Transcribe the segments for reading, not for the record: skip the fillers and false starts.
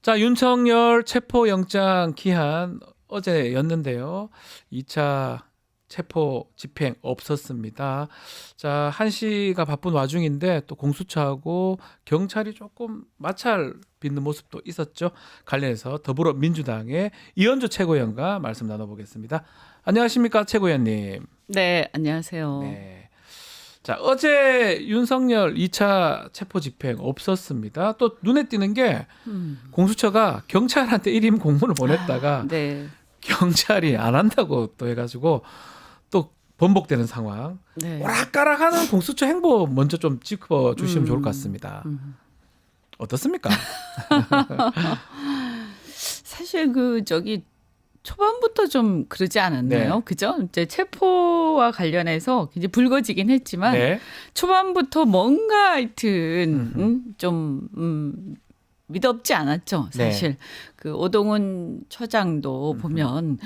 자, 윤석열 체포영장 기한 어제였는데요. 2차 체포 집행 없었습니다. 자, 1시가 바쁜 와중인데 또 공수처하고 경찰이 조금 마찰 빚는 모습도 있었죠. 관련해서 더불어민주당의 이현주 최고위원과 말씀 나눠보겠습니다. 안녕하십니까, 최고위원님. 네, 안녕하세요. 네. 자, 어제 윤석열 2차 체포 집행 없었습니다. 또 눈에 띄는 게 공수처가 경찰한테 1임 공문을 보냈다가 네. 경찰이 안 한다고 또 해가지고 또 번복되는 상황. 네. 오락가락하는 공수처 행보 먼저 좀 짚어주시면 좋을 것 같습니다. 어떻습니까? 사실 초반부터 좀 그러지 않았나요? 네. 그죠? 이제 체포와 관련해서 이제 불거지긴 했지만 네. 초반부터 뭔가 하여튼 좀 믿업지 않았죠. 사실 네. 그 오동훈 처장도 보면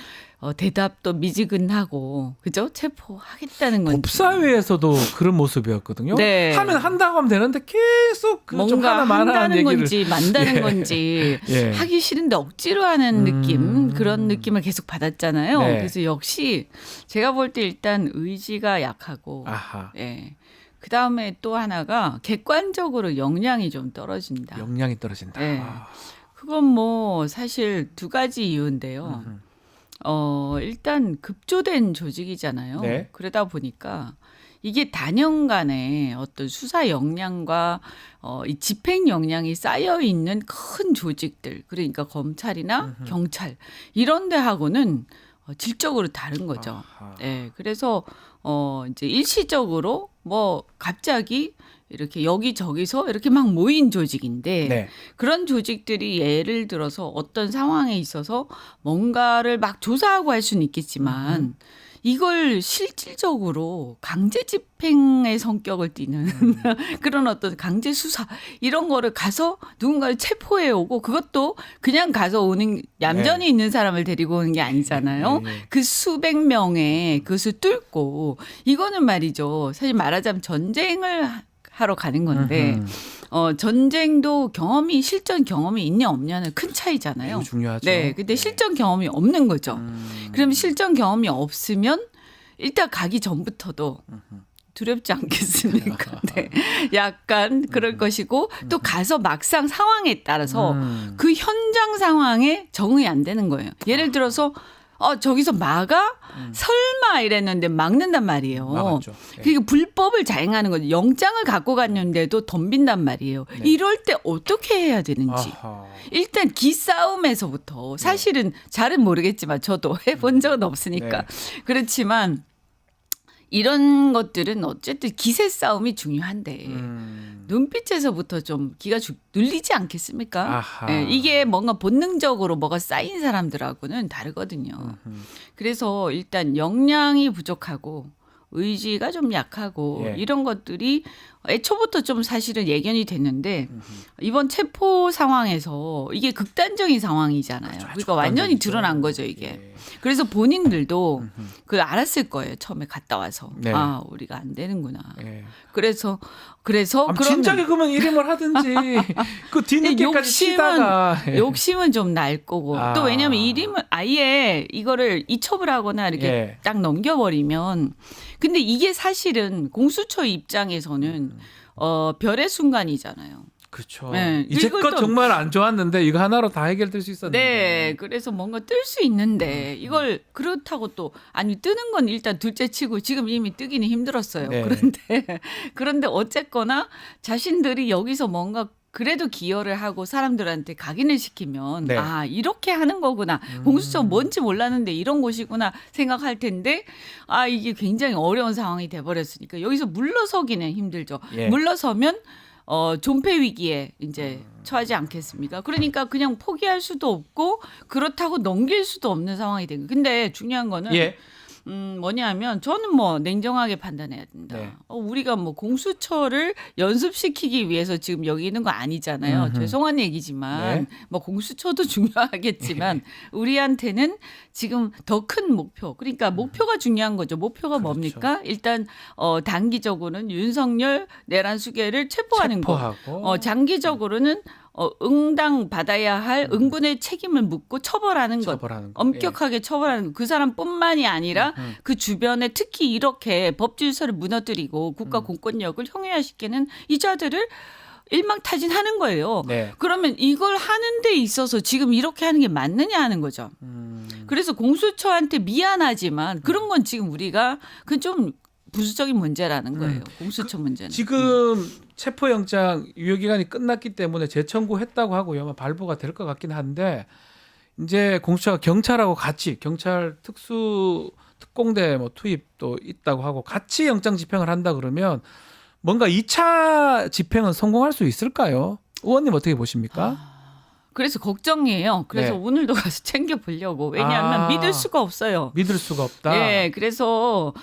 대답도 미지근하고 그죠? 체포하겠다는 건지 법사위에서도 그런 모습이었거든요. 네. 하면 한다고 하면 되는데 계속 좀 뭔가 하나만 하는 한다는 얘기를 건지 만다는 예. 건지 예. 하기 싫은데 억지로 하는 느낌 그런 느낌을 계속 받았잖아요. 네. 그래서 역시 제가 볼 때 일단 의지가 약하고 아하. 예. 그다음에 또 하나가 객관적으로 역량이 좀 떨어진다. 역량이 떨어진다. 네. 아. 그건 뭐 사실 두 가지 이유인데요. 일단 급조된 조직이잖아요. 네. 그러다 보니까 이게 단연간의 어떤 수사 역량과 이 집행 역량이 쌓여 있는 큰 조직들, 그러니까 검찰이나 경찰 이런 데하고는 질적으로 다른 거죠. 아하. 네, 그래서 이제 일시적으로 뭐 갑자기 이렇게 여기저기서 이렇게 막 모인 조직인데 네. 그런 조직들이 예를 들어서 어떤 상황에 있어서 뭔가를 막 조사하고 할 수는 있겠지만 이걸 실질적으로 강제 집행의 성격을 띠는 그런 어떤 강제 수사 이런 거를 가서 누군가를 체포해 오고 그것도 그냥 가서 오는 얌전히 있는 사람을 데리고 오는 게 아니잖아요. 네. 그 수백 명의 그것을 뚫고 이거는 말이죠. 사실 말하자면 전쟁을 하러 가는 건데 전쟁도 실전 경험이 있냐 없냐는 큰 차이잖아요. 매우 중요하죠. 네, 근데 실전 경험이 없는 거죠. 그럼 실전 경험이 없으면 일단 가기 전부터도 두렵지 않겠습니까? 네, 약간 그럴 것이고 또 가서 막상 상황에 따라서 그 현장 상황에 적응이 안 되는 거예요. 예를 들어서 저기서 막아? 설마 이랬는데 막는단 말이에요. 막았죠. 네. 그리고 불법을 자행하는 거죠. 영장을 갖고 갔는데도 덤빈단 말이에요. 네. 이럴 때 어떻게 해야 되는지. 아하. 일단 기싸움에서부터 사실은 잘은 모르겠지만 저도 해본 적은 없으니까. 네. 그렇지만 이런 것들은 어쨌든 기세 싸움이 중요한데 눈빛에서부터 좀 기가 눌리지 않겠습니까? 아하. 예, 이게 뭔가 본능적으로 뭐가 쌓인 사람들하고는 다르거든요. 그래서 일단 역량이 부족하고 의지가 좀 약하고 예. 이런 것들이 애초부터 좀 사실은 예견이 됐는데 이번 체포 상황에서 이게 극단적인 상황이잖아요. 그러니까 완전히 극단적이죠. 드러난 거죠, 이게. 예. 그래서 본인들도 그걸 알았을 거예요. 처음에 갔다 와서. 네. 우리가 안 되는구나. 예. 그래서 진작에 그러면 이름을 하든지 그 뒤늦게까지 치다가 욕심은 좀 날 거고 또 왜냐하면 이름을 아예 이거를 이첩을 하거나 이렇게 예. 딱 넘겨버리면 근데 이게 사실은 공수처 입장에서는 별의 순간이잖아요. 그렇죠. 네. 이제껏 이걸 또- 정말 안 좋았는데 이거 하나로 다 해결될 수 있었는데. 네, 그래서 뭔가 뜰 수 있는데 이걸 그렇다고 또 아니 뜨는 건 일단 둘째치고 지금 이미 뜨기는 힘들었어요. 네. 그런데 어쨌거나 자신들이 여기서 뭔가 그래도 기여를 하고 사람들한테 각인을 시키면 네. 이렇게 하는 거구나. 공수처 뭔지 몰랐는데 이런 곳이구나 생각할 텐데 이게 굉장히 어려운 상황이 돼버렸으니까 여기서 물러서기는 힘들죠. 예. 물러서면 존폐 위기에 이제 처하지 않겠습니까? 그러니까 그냥 포기할 수도 없고 그렇다고 넘길 수도 없는 상황이 된 거예요. 근데 중요한 거는 예. 뭐냐면 저는 뭐 냉정하게 판단해야 된다. 네. 우리가 뭐 공수처를 연습시키기 위해서 지금 여기 있는 거 아니잖아요. 죄송한 얘기지만 네. 뭐 공수처도 중요하겠지만 우리한테는 지금 더 큰 목표. 그러니까 목표가 중요한 거죠. 목표가 그렇죠. 뭡니까? 일단 단기적으로는 윤석열 내란 수계를 체포하는 거. 체포하고. 장기적으로는 응당 받아야 할 응분의 책임을 묻고 처벌하는 것, 처벌하는 거. 엄격하게 처벌하는 것. 그 사람뿐만이 아니라 그 주변에 특히 이렇게 법 질서를 무너뜨리고 국가 공권력을 형해화시키는 이자들을 일망타진하는 거예요. 네. 그러면 이걸 하는 데 있어서 지금 이렇게 하는 게 맞느냐 하는 거죠. 그래서 공수처한테 미안하지만 그런 건 지금 우리가 그 좀 부수적인 문제라는 거예요. 공수처 문제는. 지금 체포영장 유효기간이 끝났기 때문에 재청구했다고 하고요. 아마 발부가 될 것 같긴 한데 이제 공수처가 경찰하고 같이 경찰 특수 특공대 뭐 투입도 있다고 하고 같이 영장 집행을 한다 그러면 뭔가 2차 집행은 성공할 수 있을까요? 의원님 어떻게 보십니까? 그래서 걱정이에요. 그래서 네. 오늘도 가서 챙겨보려고. 왜냐하면 믿을 수가 없어요. 믿을 수가 없다. 네, 그래서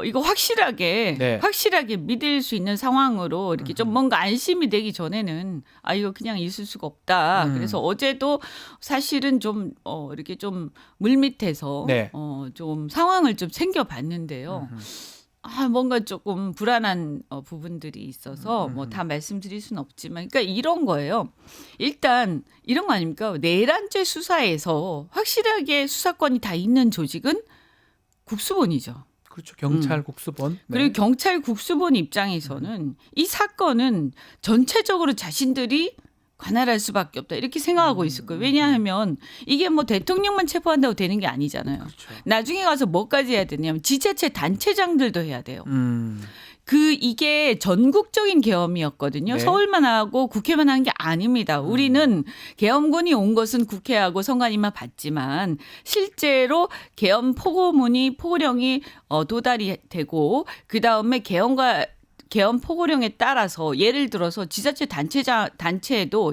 이거 네. 확실하게 믿을 수 있는 상황으로 이렇게 좀 뭔가 안심이 되기 전에는 이거 그냥 있을 수가 없다. 그래서 어제도 사실은 좀 이렇게 좀 물밑에서 네. 좀 상황을 좀 챙겨봤는데요. 뭔가 조금 불안한 부분들이 있어서 뭐 다 말씀드릴 수는 없지만, 그러니까 이런 거예요. 일단 이런 거 아닙니까? 내란죄 수사에서 확실하게 수사권이 다 있는 조직은 국수본이죠. 그렇죠. 경찰 국수본. 네. 그리고 경찰 국수본 입장에서는 이 사건은 전체적으로 자신들이 관할할 수밖에 없다 이렇게 생각하고 있을 거예요. 왜냐하면 이게 뭐 대통령만 체포한다고 되는 게 아니잖아요. 그렇죠. 나중에 가서 뭐까지 해야 되냐면 지자체 단체장들도 해야 돼요. 음. 이게 전국적인 계엄이었거든요. 네. 서울만 하고 국회만 한 게 아닙니다. 우리는 계엄군이 온 것은 국회하고 선관위만 봤지만 실제로 계엄 포고령이 도달이 되고 그다음에 계엄 포고령에 따라서 예를 들어서 지자체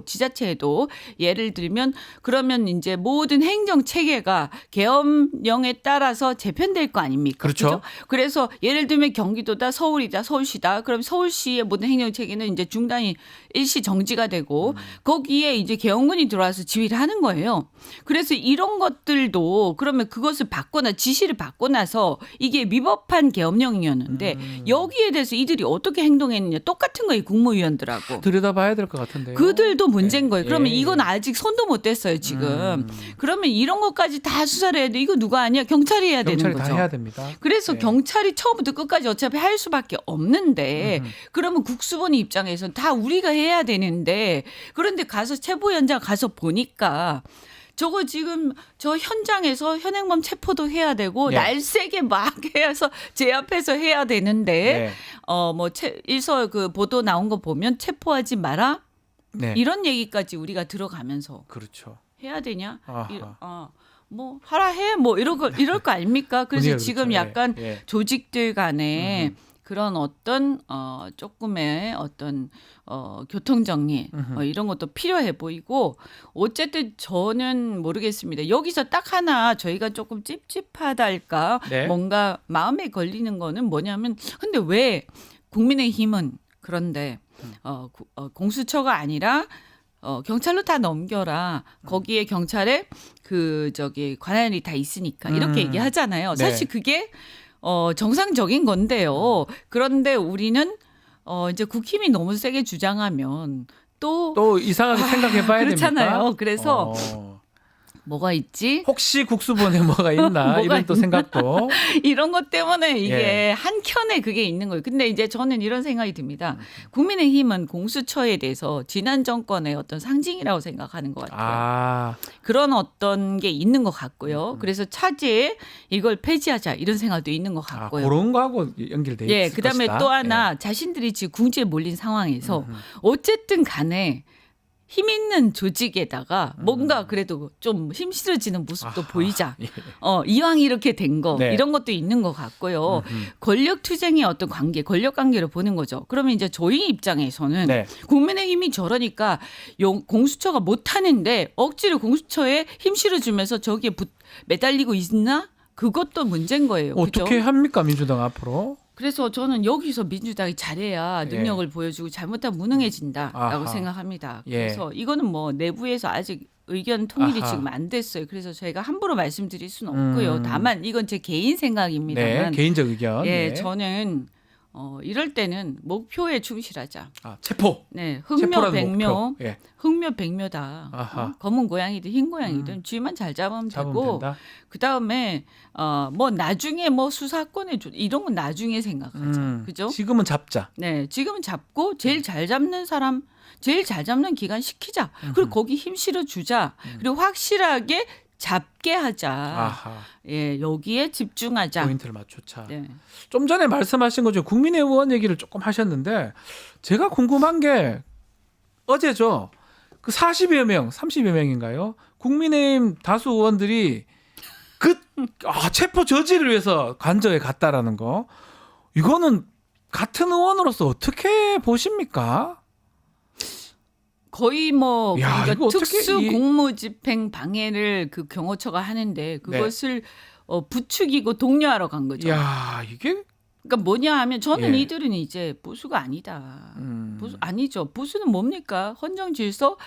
지자체에도 예를 들면 그러면 이제 모든 행정 체계가 계엄령에 따라서 재편될 거 아닙니까? 그렇죠. 그죠? 그래서 예를 들면 경기도다 서울시다. 그럼 서울시의 모든 행정 체계는 이제 중단이 일시 정지가 되고 거기에 이제 계엄군이 들어와서 지휘를 하는 거예요. 그래서 이런 것들도 그러면 그것을 지시를 받고 나서 이게 위법한 계엄령이었는데 여기에 대해서 이들이 어떻게 행동했느냐 똑같은 거예요. 국무위원들하고. 들여다봐야 될 것 같은데요. 그들도 문제인 거예요. 그러면 예. 이건 아직 손도 못 댔어요, 지금. 그러면 이런 것까지 다 수사를 해야 돼. 이거 누가 아니야? 경찰이 해야 되는 경찰이 거죠. 다 해야 됩니다. 그래서 네. 경찰이 처음부터 끝까지 어차피 할 수밖에 없는데 그러면 국수본 입장에서는 다 우리가 해야 되는데 그런데 가서 체포 현장 가서 보니까 저거 지금 저 현장에서 현행범 체포도 해야 되고 네. 날세게 막 해서 제 앞에서 해야 되는데 네. 일서 그 보도 나온 거 보면 체포하지 마라 네. 이런 얘기까지 우리가 들어가면서 그렇죠. 해야 되냐? 아하. 뭐 하라 해 뭐 이럴 거 아닙니까? 그래서 분위기가 지금 그렇죠. 약간 예. 조직들 간에 그런 어떤 조금의 어떤 교통 정리 이런 것도 필요해 보이고 어쨌든 저는 모르겠습니다. 여기서 딱 하나 저희가 조금 찝찝하달까 네. 뭔가 마음에 걸리는 거는 뭐냐면 근데 왜 국민의힘은 그런데 공수처가 아니라 경찰로 다 넘겨라. 거기에 경찰에 관할이 다 있으니까 이렇게 얘기하잖아요. 네. 사실 그게 정상적인 건데요. 그런데 우리는 이제 국힘이 너무 세게 주장하면 또 이상하게 생각해봐야 그렇잖아요. 됩니까? 그래서 뭐가 있지? 혹시 국수본에 뭐가 있나 이런 또 생각도. 이런 것 때문에 이게 예. 한켠에 그게 있는 거예요. 근데 이제 저는 이런 생각이 듭니다. 국민의힘은 공수처에 대해서 지난 정권의 어떤 상징이라고 생각하는 것 같아요. 그런 어떤 게 있는 것 같고요. 그래서 차제에 이걸 폐지하자 이런 생각도 있는 것 같고요. 그런 거하고 연결돼 있을 예, 그다음에 것이다. 또 하나 자신들이 지금 궁지에 몰린 상황에서 어쨌든 간에 힘 있는 조직에다가 뭔가 그래도 좀 힘실어지는 모습도 보이자. 예. 이왕 이렇게 된 거 네. 이런 것도 있는 것 같고요. 권력 투쟁의 어떤 권력 관계를 보는 거죠. 그러면 이제 저희 입장에서는 네. 국민의힘이 저러니까 공수처가 못하는데 억지로 공수처에 힘 실어주면서 저기에 매달리고 있나? 그것도 문제인 거예요. 어떻게 그죠? 합니까 민주당 앞으로? 그래서 저는 여기서 민주당이 잘해야 능력을 보여주고 잘못하면 무능해진다라고 아하. 생각합니다. 예. 그래서 이거는 뭐 내부에서 아직 의견 통일이 아하. 지금 안 됐어요. 그래서 저희가 함부로 말씀드릴 수는 없고요. 다만 이건 제 개인 네, 생각입니다만 개인적 의견. 예, 네. 저는 이럴 때는 목표에 충실하자. 아, 체포. 네, 체포라는 흑묘백묘, 목표. 예. 흑묘백묘다. 아하. 검은 고양이든 흰 고양이든 쥐만 잘 잡으면 되고, 된다. 그 다음에 뭐 나중에 뭐 수사권에 이런 건 나중에 생각하자. 그죠? 지금은 잡자. 네, 지금은 잡고 제일 잘 잡는 사람, 제일 잘 잡는 기간 시키자. 그리고 거기 힘 실어 주자. 그리고 확실하게 잡게 하자. 아하. 예, 여기에 집중하자. 포인트를 맞추자. 네. 좀 전에 말씀하신 거죠. 국민의 의원 얘기를 조금 하셨는데 제가 궁금한 게 어제죠. 그 40여 명, 30여 명인가요? 국민의힘 다수 의원들이 체포 저지를 위해서 관저에 갔다라는 거. 이거는 같은 의원으로서 어떻게 보십니까? 거의 뭐 야, 그러니까 이거 어떻게 특수 공무집행 방해를 그 경호처가 하는데 그것을 부추기고 독려하러 간 거죠. 야, 이게 그러니까 뭐냐 하면 저는 예. 이들은 이제 보수가 아니다. 보수 아니죠. 보수는 뭡니까? 헌정 질서,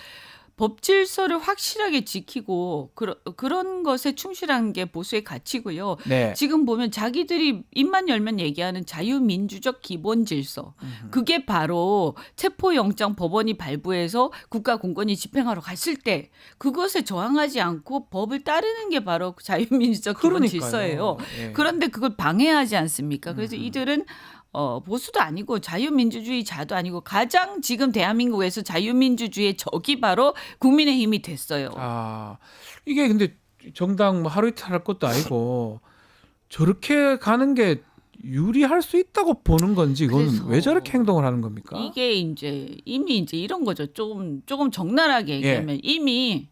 법 질서를 확실하게 지키고 그런 것에 충실한 게 보수의 가치고요. 네. 지금 보면 자기들이 입만 열면 얘기하는 자유민주적 기본 질서. 그게 바로 체포영장 법원이 발부해서 국가공권이 집행하러 갔을 때 그것에 저항하지 않고 법을 따르는 게 바로 자유민주적 기본 그러니까요. 질서예요. 예. 그런데 그걸 방해하지 않습니까? 그래서 이들은 보수도 아니고 자유민주주의자도 아니고 가장 지금 대한민국에서 자유민주주의의 적이 바로 국민의힘이 됐어요. 아, 이게 근데 정당 뭐 하루 이틀 할 것도 아니고 저렇게 가는 게 유리할 수 있다고 보는 건지 이건 그래서 왜 저렇게 행동을 하는 겁니까? 이게 이미 이런 거죠. 조금 적나라하게 얘기하면 이미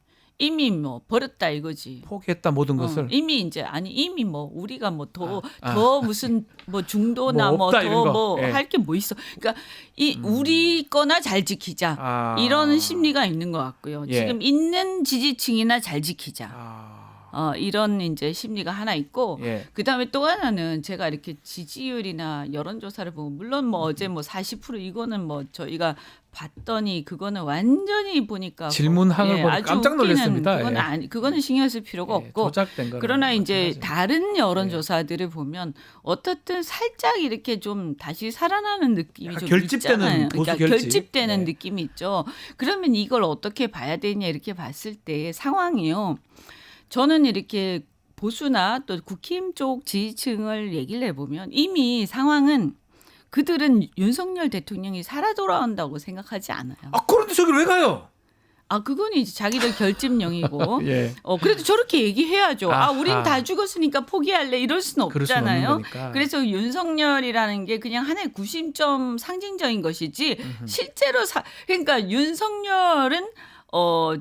뭐 버렸다 이거지. 포기했다 모든 것을. 이미 뭐 우리가 뭐 더 무슨 뭐 중도나 뭐 뭐 없다, 더 이런 거. 뭐 예. 할 게 뭐 있어. 그러니까 우리 거나 잘 지키자. 아. 이런 심리가 있는 것 같고요. 예. 지금 있는 지지층이나 잘 지키자. 이런 이제 심리가 하나 있고 예. 그다음에 또 하나는 제가 이렇게 지지율이나 여론조사를 보면 물론 뭐 어제 뭐 40% 이거는 뭐 저희가 봤더니 그거는 완전히 보니까 질문항을 보고 아주 깜짝 놀랐습니다. 그거는 예. 그거는 신경 쓸 필요가 예, 없고 조작된 거는 그러나 이제 마찬가지죠. 다른 여론조사들을 보면 어떻든 살짝 이렇게 좀 다시 살아나는 느낌이 약간 좀 결집되는 있잖아요. 보수 그러니까 결집. 결집되는 네. 느낌이 있죠. 그러면 이걸 어떻게 봐야 되냐 이렇게 봤을 때 상황이요. 저는 이렇게 보수나 또 국힘 쪽 지지층을 얘기를 해보면 이미 상황은 그들은 윤석열 대통령이 살아 돌아온다고 생각하지 않아요. 아, 그런데 저기를 왜 가요? 그건 이제 자기들 결집령이고. 예. 그래도 저렇게 얘기해야죠. 아하. 우린 다 죽었으니까 포기할래 이럴 수는 그럴 수는 없는 없잖아요. 거니까. 그래서 윤석열이라는 게 그냥 하나의 구심점 상징적인 것이지 실제로 그러니까 윤석열은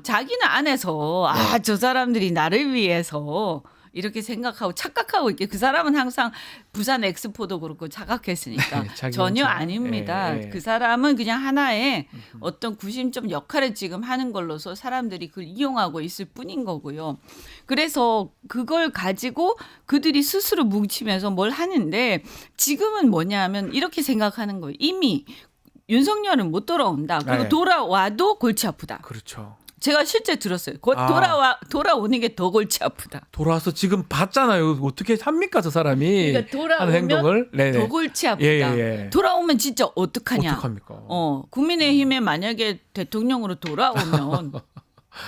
자기는 안에서 저 사람들이 나를 위해서 이렇게 생각하고 착각하고 있게 그 사람은 항상 부산 엑스포도 그렇고 착각했으니까 자기 전혀 혼자. 아닙니다. 예, 예. 그 사람은 그냥 하나의 어떤 구심점 역할을 지금 하는 걸로서 사람들이 그걸 이용하고 있을 뿐인 거고요. 그래서 그걸 가지고 그들이 스스로 뭉치면서 뭘 하는데 지금은 뭐냐 하면 이렇게 생각하는 거예요. 이미 윤석열은 못 돌아온다. 그리고 네. 돌아와도 골치 아프다. 그렇죠. 제가 실제 들었어요. 돌아오는 게 더 골치 아프다. 돌아와서 지금 봤잖아요. 어떻게 합니까 저 사람이 그러니까 돌아오면 하는 행동을. 네네. 더 골치 아프다. 예. 돌아오면 진짜 어떡하냐. 어떡합니까? 국민의힘에 만약에 대통령으로 돌아오면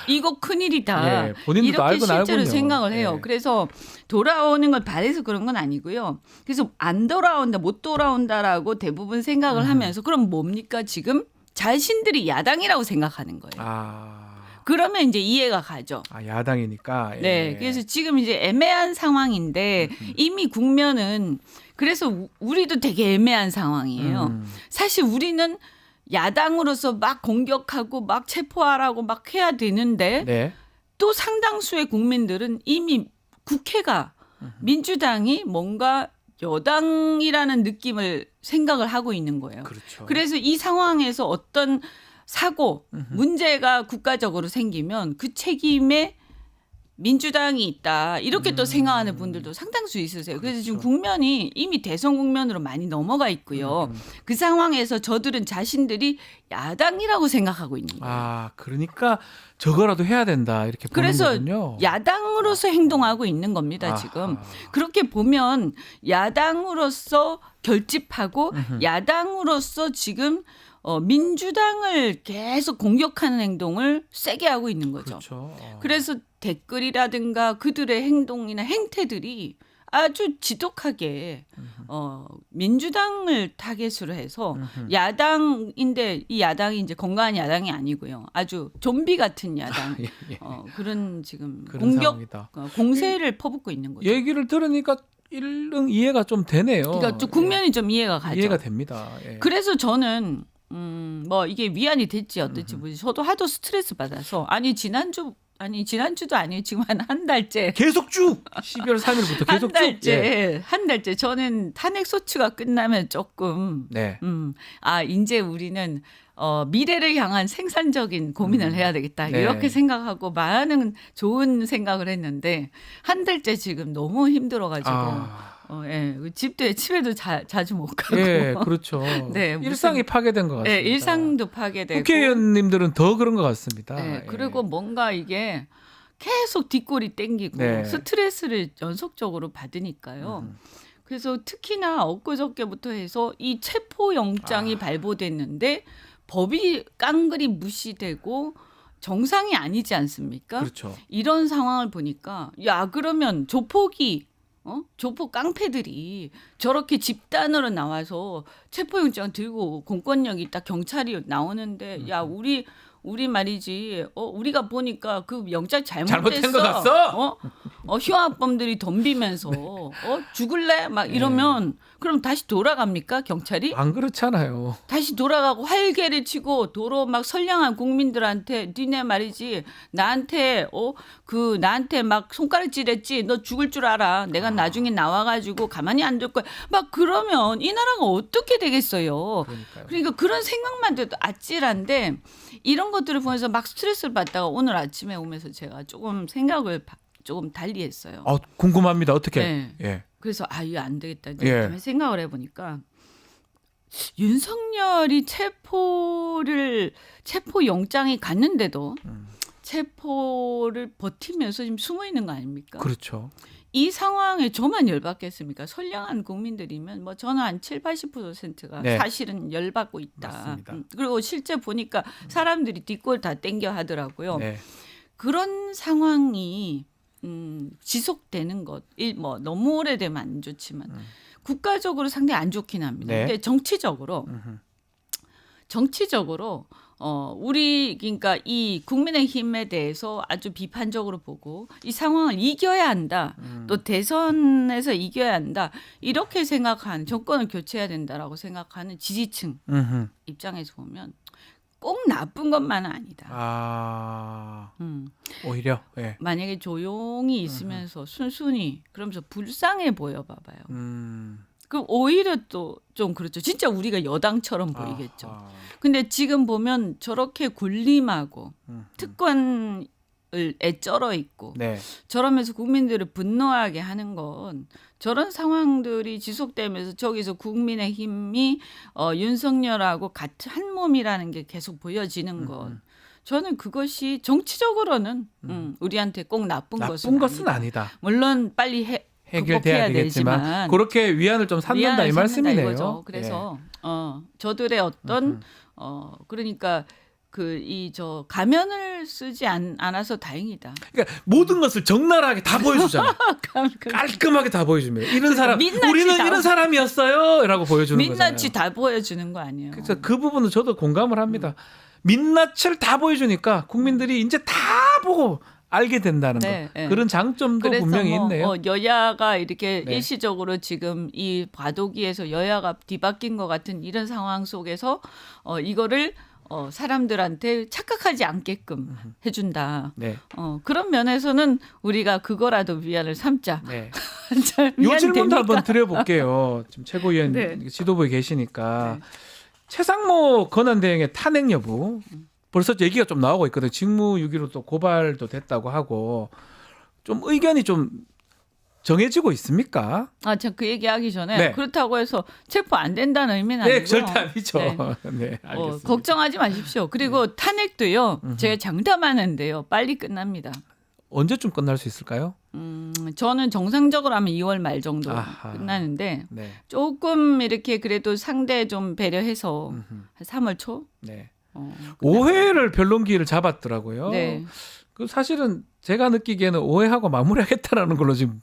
이거 큰일이다. 예, 본인도 이렇게 알고 실제로 알군요. 생각을 해요. 예. 그래서 돌아오는 걸 바래서 그런 건 아니고요. 그래서 안 돌아온다, 못 돌아온다라고 대부분 생각을 하면서 그럼 뭡니까 지금 자신들이 야당이라고 생각하는 거예요. 그러면 이제 이해가 가죠. 야당이니까. 예. 네, 그래서 지금 이제 애매한 상황인데 이미 국면은 그래서 우리도 되게 애매한 상황이에요. 사실 우리는 야당으로서 막 공격하고 막 체포하라고 막 해야 되는데 네. 또 상당수의 국민들은 이미 국회가 민주당이 뭔가 여당이라는 느낌을 생각을 하고 있는 거예요. 그렇죠. 그래서 이 상황에서 어떤 사고, 문제가 국가적으로 생기면 그 책임에 민주당이 있다 이렇게 또 생각하는 분들도 상당수 있으세요. 그래서 그렇죠. 지금 국면이 이미 대선 국면으로 많이 넘어가 있고요. 그 상황에서 저들은 자신들이 야당이라고 생각하고 있는 거예요. 아, 그러니까 저거라도 해야 된다 이렇게 보는 그래서 거군요. 야당으로서 행동하고 있는 겁니다. 지금 그렇게 보면 야당으로서 결집하고 야당으로서 지금 민주당을 계속 공격하는 행동을 세게 하고 있는 거죠. 그렇죠. 그래서 댓글이라든가 그들의 행동이나 행태들이 아주 지독하게 민주당을 타겟으로 해서 야당인데 이 야당이 이제 건강한 야당이 아니고요. 아주 좀비 같은 야당 예, 예. 그런 지금 그런 공격 상황이다. 공세를 퍼붓고 있는 거죠. 얘기를 들으니까 일릉 이해가 좀 되네요. 그러니까 좀 국면이 좀 이해가 가죠. 이해가 됩니다. 예. 그래서 저는 뭐 이게 위안이 될지 어떨지 모르지. 저도 하도 스트레스 받아서 지난주도 아니에요. 지금 한 달째. 계속 쭉 12월 3일부터 한 계속 달째, 쭉. 예. 한 달째 저는 탄핵 소추가 끝나면 조금 네. 이제 우리는 미래를 향한 생산적인 고민을 해야 되겠다. 네. 이렇게 생각하고 많은 좋은 생각을 했는데 한 달째 지금 너무 힘들어가지고 예, 집에도 자주 못 가고. 예, 그렇죠. 네, 일상이 파괴된 것 같습니다. 네, 일상도 파괴되고. 국회의원님들은 더 그런 것 같습니다. 네, 예. 그리고 뭔가 이게 계속 뒷골이 땡기고 네. 스트레스를 연속적으로 받으니까요. 그래서 특히나 엊그저께부터 해서 이 체포 영장이 발부됐는데 법이 깡그리 무시되고 정상이 아니지 않습니까? 그렇죠. 이런 상황을 보니까 그러면 조폭 깡패들이 저렇게 집단으로 나와서 체포영장 들고 공권력이 딱 경찰이 나오는데 우리 말이지 우리가 보니까 그 영장 잘못된 것 같어? 흉악범들이 덤비면서 죽을래 막 이러면 그럼 다시 돌아갑니까 경찰이? 안 그렇잖아요. 다시 돌아가고 활개를 치고 도로 막 선량한 국민들한테 니네 말이지 나한테 막 손가락질했지 너 죽을 줄 알아 내가 나중에 나와가지고 가만히 안 둘 거야 막 그러면 이 나라가 어떻게 되겠어요. 그러니까요. 그러니까 그런 생각만 돼도 아찔한데 이런 것들을 보면서 막 스트레스를 받다가 오늘 아침에 오면서 제가 조금 생각을 조금 달리 했어요. 궁금합니다. 어떻게? 네. 예. 그래서 이거 안 되겠다. 예. 가만히 생각을 해보니까 윤석열이 체포 영장이 갔는데도 체포를 버티면서 지금 숨어 있는 거 아닙니까? 그렇죠. 이 상황에 저만 열받겠습니까? 선량한 국민들이면 뭐 저는 한 70~80%가 네. 사실은 열받고 있다. 맞습니다. 그리고 실제 보니까 사람들이 뒷골 다 땡겨 하더라고요. 네. 그런 상황이 지속되는 것, 뭐 너무 오래되면 안 좋지만 국가적으로 상당히 안 좋긴 합니다. 네. 근데 정치적으로 우리 그러니까 이 국민의힘에 대해서 아주 비판적으로 보고 이 상황을 이겨야 한다. 또 대선에서 이겨야 한다. 이렇게 생각하는 정권을 교체해야 된다라고 생각하는 지지층 입장에서 보면 꼭 나쁜 것만은 아니다. 오히려 예. 만약에 조용히 있으면서 순순히 그러면서 불쌍해 보여 봐봐요. 그럼 오히려 또 좀 그렇죠. 진짜 우리가 여당처럼 보이겠죠. 근데 지금 보면 저렇게 군림하고 특권을 애쩔어 있고 네. 저러면서 국민들을 분노하게 하는 건 저런 상황들이 지속되면서 저기서 국민의힘이 윤석열하고 같은 한 몸이라는 게 계속 보여지는 건 저는 그것이 정치적으로는 우리한테 꼭 나쁜 것은 아니다. 물론 빨리 해결돼야 되겠지만 그렇게 위안을 좀 삼는다 이 말씀이네요. 이거죠. 그래서 저들의 어떤 그러니까 가면을 쓰지 않아서 다행이다. 그러니까 모든 것을 적나라하게 다 보여주잖아요. 깔끔하게 다 보여줍니다. 이런 사람 우리는 이런 사람이었어요라고 보여주는 거잖아요. 민낯이 다 보여주는 거 아니에요. 그래서 그 부분은 저도 공감을 합니다. 민낯을 다 보여주니까 국민들이 이제 다 보고 알게 된다는 거. 그런 장점도 분명히 있네요. 여야가 이렇게 일시적으로 지금 이 과도기에서 여야가 뒤바뀐 것 같은 이런 상황 속에서 이거를 사람들한테 착각하지 않게끔 해준다. 그런 면에서는 우리가 그거라도 위안을 삼자. 이 질문도 한번 드려볼게요. 지금 최고위원 지도부에 계시니까 최상모 권한대행의 탄핵 여부 벌써 얘기가 좀 나오고 있거든요. 직무유기로 또 고발도 됐다고 하고 좀 의견이 좀 정해지고 있습니까? 제가 그 얘기하기 전에 네. 그렇다고 해서 체포 안 된다는 의미는 아니고요. 네, 절대 아니죠. 네. 네, 알겠습니다. 걱정하지 마십시오. 그리고 탄핵도요. 제가 장담하는데요. 빨리 끝납니다. 언제쯤 끝날 수 있을까요? 저는 정상적으로 하면 2월 말 정도 아하. 끝나는데 네. 조금 이렇게 그래도 상대 좀 배려해서 한 3월 초? 네. 어, 5회를 변론기를 잡았더라고요. 네. 그 사실은 제가 느끼기에는 5회하고 마무리하겠다라는 걸로 지금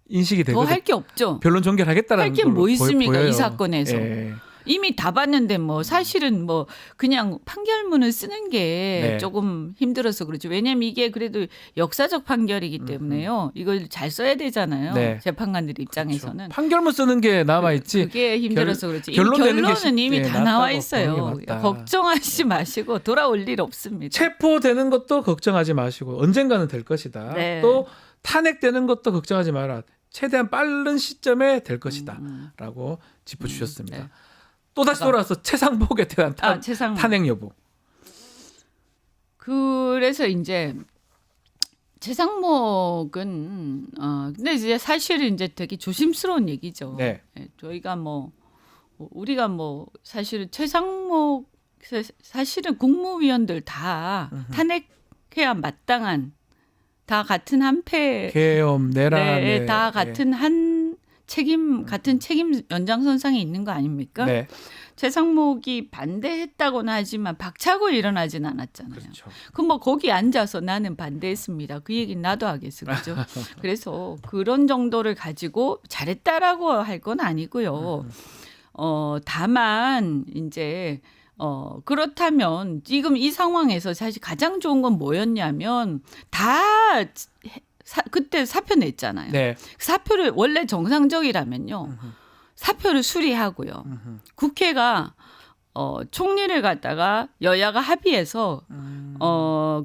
인식이 더 되거든요. 할 게 없죠. 변론 종결하겠다라는 할 게 걸로 뭐 있습니까? 보여요. 이 사건에서. 예. 이미 다 봤는데 뭐 사실은 뭐 그냥 판결문을 쓰는 게 네. 조금 힘들어서 그렇죠. 왜냐하면 이게 그래도 역사적 판결이기 때문에요. 이걸 잘 써야 되잖아요. 네. 재판관들 입장에서는. 그렇죠. 판결문 쓰는 게 남아 있지. 그게 힘들어서 그렇지. 결론 내는 게 결론은 이미 다 낫다고 나와 보는 있어요. 게 맞다. 걱정하지 마시고 돌아올 일 없습니다. 체포되는 것도 걱정하지 마시고 언젠가는 될 것이다. 네. 또 탄핵되는 것도 걱정하지 마라. 최대한 빠른 시점에 될 것이다라고 짚어주셨습니다. 네. 또 다시 돌아와서 최상목에 대한 최상목. 탄핵 여부. 그래서 이제 최상목은 근데 이제 사실은 이제 되게 조심스러운 얘기죠. 네. 저희가 우리가 사실은 최상목 사실은 국무위원들 다 탄핵해야 마땅한 다 같은 한패 계엄 내란 네, 다 같은 한 책임 같은 책임 연장선상에 있는 거 아닙니까? 네. 최상목이 반대했다고는 하지만 박차고 일어나진 않았잖아요. 그렇죠. 그럼 거기 앉아서 나는 반대했습니다. 그 얘기는 나도 하겠어. 그죠? 그래서 그런 정도를 가지고 잘했다라고 할 건 아니고요. 다만 이제 그렇다면 지금 이 상황에서 사실 가장 좋은 건 뭐였냐면 다 그때 사표 냈잖아요. 네. 사표를 원래 정상적이라면요. 사표를 수리하고요. 국회가 총리를 갖다가 여야가 합의해서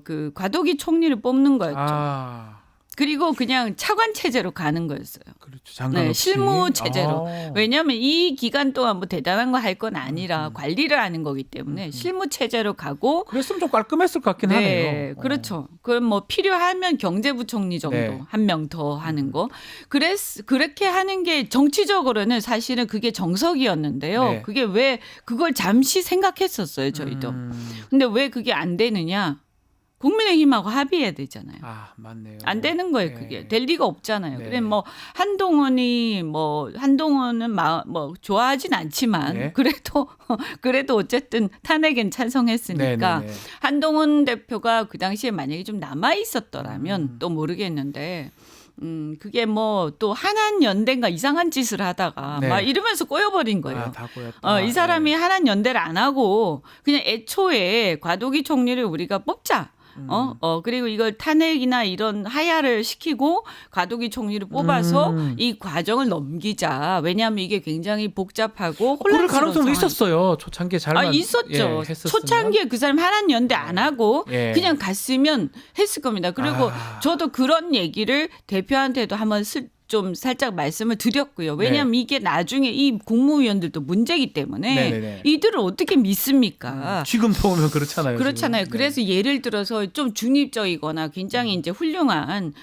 그 과도기 총리를 뽑는 거였죠. 그리고 그냥 차관 체제로 가는 거였어요. 그렇죠. 장관 네, 없이. 실무 체제로. 아. 왜냐하면 이 기간 동안 뭐 대단한 거 할 건 아니라 관리를 하는 거기 때문에 실무 체제로 가고. 그랬으면 좀 깔끔했을 것 같긴 네, 하네요. 그렇죠. 그럼 뭐 필요하면 경제부총리 정도 네. 한 명 더 하는 거. 그렇게 하는 게 정치적으로는 사실은 그게 정석이었는데요. 네. 그게 왜 그걸 잠시 생각했었어요, 저희도. 근데 왜 그게 안 되느냐? 국민의힘하고 합의해야 되잖아요. 아, 맞네요. 안 되는 거예요, 네. 그게. 될 리가 없잖아요. 네. 그래 한동훈은 좋아하진 않지만 네. 그래도 어쨌든 탄핵엔 찬성했으니까 네, 네, 네. 한동훈 대표가 그 당시에 만약에 좀 남아 있었더라면 또 모르겠는데 그게 또 한한연대인가 이상한 짓을 하다가 네. 막 이러면서 꼬여버린 거예요. 아, 다 꼬였다. 이 사람이 한한연대를 안 하고 그냥 애초에 과도기 총리를 우리가 뽑자. 그리고 이걸 탄핵이나 이런 하야를 시키고 과도기 총리를 뽑아서 이 과정을 넘기자. 왜냐하면 이게 굉장히 복잡하고 그럴 혼란스러운 가능성도 상황. 있었어요. 초창기에 잘만 있었죠. 했었으면. 초창기에 그 사람 한한연대 안 하고 예. 그냥 갔으면 했을 겁니다. 그리고 저도 그런 얘기를 대표한테도 한번 좀 살짝 말씀을 드렸고요. 왜냐하면 이게 나중에 이 국무위원들도 문제이기 때문에 네네네. 이들을 어떻게 믿습니까? 지금 보면 그렇잖아요. 그렇잖아요. 지금. 그래서 예를 들어서 좀 중립적이거나 굉장히 이제 훌륭한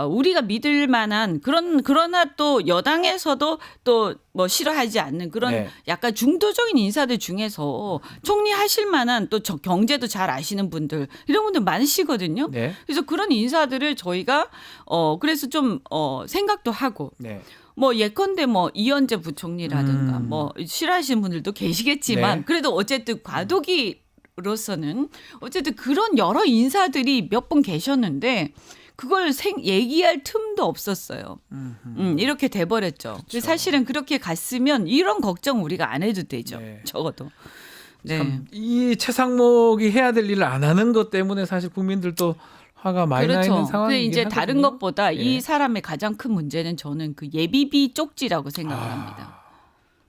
우리가 믿을 만한 그러나 또 여당에서도 또 싫어하지 않는 그런 네. 약간 중도적인 인사들 중에서 총리 하실 만한 또 경제도 잘 아시는 분들 이런 분들 많으시거든요. 네. 그래서 그런 인사들을 저희가 그래서 좀 생각도 하고 네. 예컨대 이현재 부총리라든가 싫어하시는 분들도 계시겠지만 네. 그래도 어쨌든 과도기로서는 어쨌든 그런 여러 인사들이 몇 분 계셨는데 그걸 얘기할 틈도 없었어요. 이렇게 돼버렸죠. 그렇죠. 사실은 그렇게 갔으면 이런 걱정 우리가 안 해도 되죠. 네. 적어도. 네. 참, 이 최상목이 해야 될 일을 안 하는 것 때문에 사실 국민들도 화가 많이 나 있는 그렇죠. 상황이긴 근데 이제 하거든요. 다른 것보다 예. 이 사람의 가장 큰 문제는 저는 그 예비비 쪽지라고 생각을 합니다.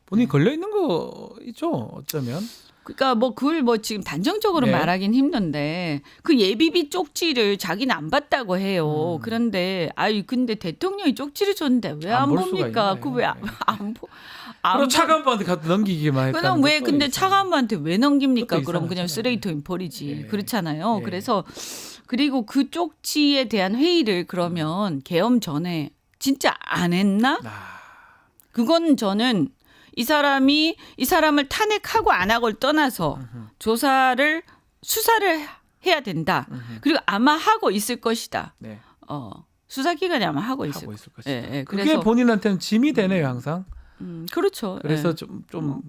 본인이 걸려 있는 거 있죠. 어쩌면. 그러니까 그걸 지금 단정적으로 네. 말하긴 힘든데 그 예비비 쪽지를 자기는 안 봤다고 해요. 그런데 근데 대통령이 쪽지를 줬는데 왜 안 안볼 수가 봅니까? 있나요? 그 왜 안 보? 그럼 차관부한테 갖다 넘기기만 했다는 그럼 왜 것도 근데 있어요. 차관부한테 왜 넘깁니까? 그것도 그럼 그냥 이상하잖아요. 쓰레기통에 버리지. 예. 그렇잖아요. 예. 그래서 그리고 그 쪽지에 대한 회의를 그러면 계엄 전에 진짜 안 했나? 그건 저는 이 사람을 탄핵하고 안 하고를 떠나서 수사를 해야 된다. 그리고 아마 하고 있을 것이다. 네. 수사기관이 아마 하고 있을 것이다. 예, 그게 그래서 본인한테는 짐이 되네요, 항상. 그렇죠. 그래서 예. 좀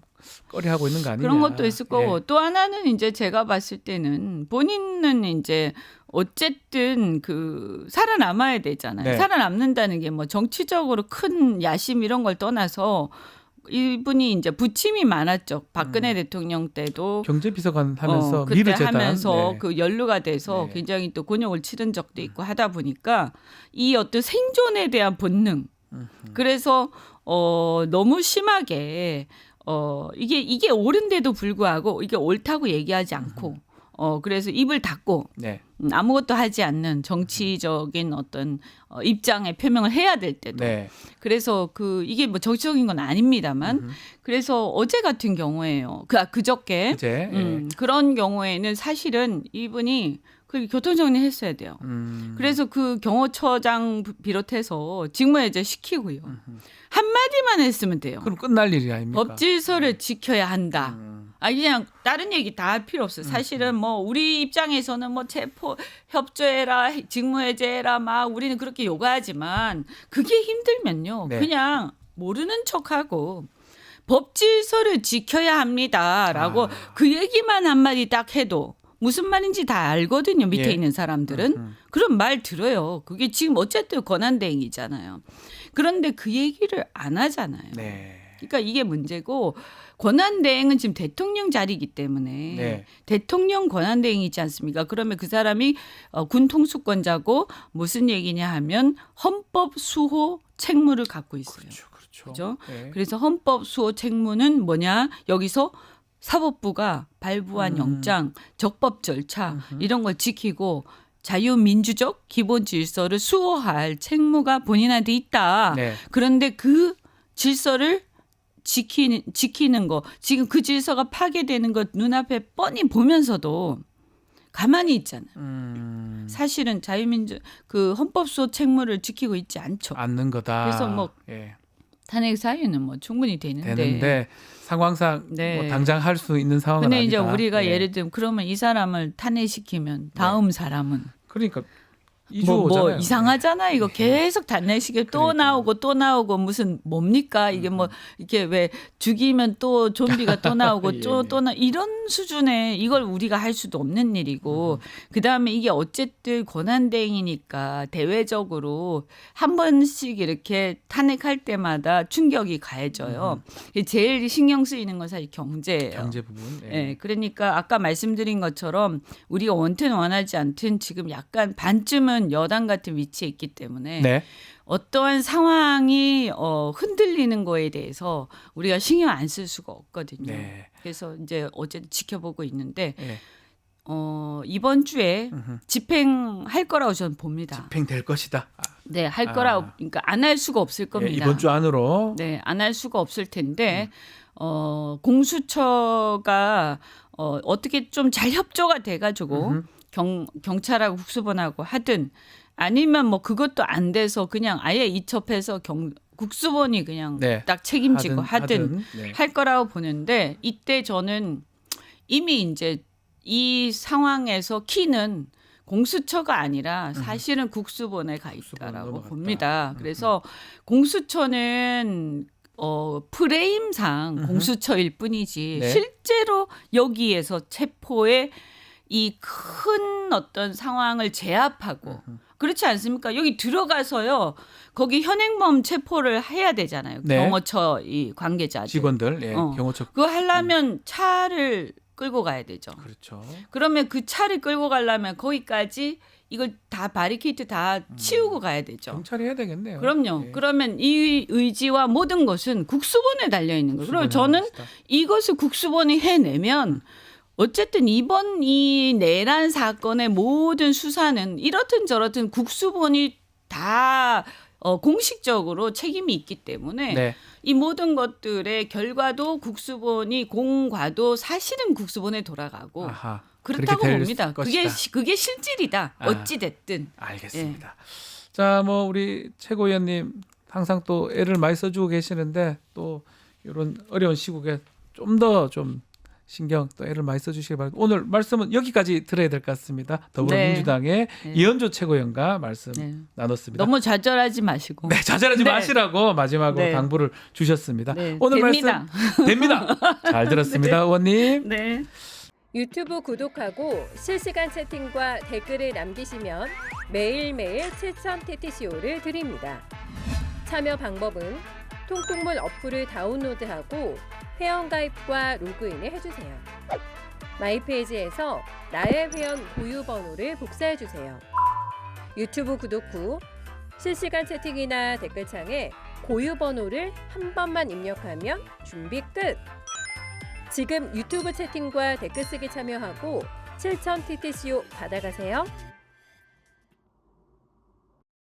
꺼리하고 있는 거 아니냐. 그런 것도 있을 거고 예. 또 하나는 이제 제가 봤을 때는 본인은 이제 어쨌든 그 살아남아야 되잖아요. 네. 살아남는다는 게 뭐 정치적으로 큰 야심 이런 걸 떠나서 이분이 이제 부침이 많았죠. 박근혜 대통령 때도 경제비서관 하면서 그때 미르 재단 하면서 네. 그 연루가 돼서 네. 굉장히 또 곤욕을 치른 적도 있고 하다 보니까 이 어떤 생존에 대한 본능. 그래서 너무 심하게 이게 옳은데도 불구하고 이게 옳다고 얘기하지 않고 그래서 입을 닫고 네. 아무것도 하지 않는 정치적인 어떤 입장의 표명을 해야 될 때도 네. 그래서 이게 뭐 정치적인 건 아닙니다만 그래서 어제 같은 경우에요. 그저께 이제 예. 그런 경우에는 사실은 이분이 그 교통정리 했어야 돼요. 그래서 그 경호처장 비롯해서 직무해제 시키고요. 한마디만 했으면 돼요. 그럼 끝날 일이 아닙니까? 법질서를 지켜야 한다. 그냥 다른 얘기 다 할 필요 없어요. 사실은 뭐 우리 입장에서는 뭐 체포 협조해라, 직무해제해라 막 우리는 그렇게 요구하지만 그게 힘들면요. 네. 그냥 모르는 척하고 법질서를 지켜야 합니다라고 그 얘기만 한마디 딱 해도 무슨 말인지 다 알거든요. 밑에 예. 있는 사람들은. 그런 말 들어요. 그게 지금 어쨌든 권한대행이잖아요. 그런데 그 얘기를 안 하잖아요. 네. 그러니까 이게 문제고 권한대행은 지금 대통령 자리이기 때문에 네. 대통령 권한대행이지 않습니까? 그러면 그 사람이 군 통수권자고 무슨 얘기냐 하면 헌법 수호 책무를 갖고 있어요. 그렇죠. 그죠? 네. 그래서 헌법 수호 책무는 뭐냐? 여기서 사법부가 발부한 영장, 적법 절차 이런 걸 지키고 자유민주적 기본 질서를 수호할 책무가 본인한테 있다. 네. 그런데 그 질서를 지키는 거 지금 그 질서가 파괴되는 것 눈앞에 뻔히 보면서도 가만히 있잖아요. 사실은 그 헌법 수호 책무를 지키고 있지 않죠. 않는 거다. 그래서 뭐 예. 탄핵 사유는 뭐 충분히 되는데 상황상 네. 뭐 당장 할 수 있는 상황은 근데 아니다. 이제 우리가 예. 예를 들면 그러면 이 사람을 탄핵시키면 다음 사람은 그러니까 이주 뭐 오잖아요. 이상하잖아요. 이거 계속 탄핵시켜 또 나오고 무슨 뭡니까? 이게 뭐 이렇게 왜 죽이면 또 좀비가 또 나오고 예, 이런 수준의 이걸 우리가 할 수도 없는 일이고 그다음에 이게 어쨌든 권한대행이니까 대외적으로 한 번씩 이렇게 탄핵할 때마다 충격이 가해져요. 제일 신경 쓰이는 건 사실 경제예요. 경제 부분. 예. 예, 그러니까 아까 말씀드린 것처럼 우리가 원튼 원하지 않든 지금 약간 반쯤은 여당 같은 위치에 있기 때문에 네. 어떠한 상황이 흔들리는 거에 대해서 우리가 신경 안 쓸 수가 없거든요. 네. 그래서 이제 어제 지켜보고 있는데 예. 이번 주에 집행할 거라고 저는 봅니다. 집행될 것이다. 네, 할 거라고 그러니까 안 할 수가 없을 예, 겁니다. 이번 주 안으로. 네, 안 할 수가 없을 텐데 공수처가 어떻게 좀 잘 협조가 돼가지고 경찰하고 국수본하고 하든 아니면 뭐 그것도 안 돼서 그냥 아예 이첩해서 국수본이 그냥 네. 딱 책임지고 하든 네. 할 거라고 보는데 이때 저는 이미 이제 이 상황에서 키는 공수처가 아니라 사실은 국수본에 가 있다라고 넘어갔다. 봅니다. 그래서 공수처는 프레임상 공수처일 뿐이지 네. 실제로 여기에서 체포의 이 큰 어떤 상황을 제압하고 그렇지 않습니까? 여기 들어가서요. 거기 현행범 체포를 해야 되잖아요. 네. 경호처 이 관계자들. 직원들, 예, 경호처. 그거 하려면 차를 끌고 가야 되죠. 그렇죠. 그러면 그 차를 끌고 가려면 거기까지 이걸 다 바리케이트 다 치우고 가야 되죠. 경찰이 해야 되겠네요. 그럼요. 예. 그러면 이 의지와 모든 것은 국수본에 달려 있는 거예요. 그리고 저는 이것을 국수본이 해내면 어쨌든 이번 이 내란 사건의 모든 수사는 이렇든 저렇든 국수본이 다 공식적으로 책임이 있기 때문에 네. 이 모든 것들의 결과도 국수본이 공과도 사실은 국수본에 돌아가고 아하. 그렇다고 될 봅니다. 것이다. 그게 실질이다. 아. 어찌 됐든. 알겠습니다. 자, 뭐 우리 최고위원님 항상 또 애를 많이 써주고 계시는데 또 이런 어려운 시국에 좀 더 좀 신경 또 애를 많이 써주시기 바랍니다. 오늘 말씀은 여기까지 들어야 될 것 같습니다. 더불어민주당의 네. 이현주 최고위원과 말씀 네. 나눴습니다. 너무 좌절하지 마시고. 네, 좌절하지 네. 마시라고 마지막으로 네. 당부를 주셨습니다. 네, 오늘 됩니다. 말씀 됩니다. 잘 들었습니다, 의원님. 네. 유튜브 구독하고 실시간 채팅과 댓글을 남기시면 매일매일 7천 TTCO를 드립니다. 참여 방법은 통통문 어플을 다운로드하고 회원가입과 로그인을 해주세요. 마이페이지에서 나의 회원 고유 번호를 복사해주세요. 유튜브 구독 후 실시간 채팅이나 댓글창에 고유 번호를 한 번만 입력하면 준비 끝! 지금 유튜브 채팅과 댓글 쓰기 참여하고 7,000 TTCO 받아가세요.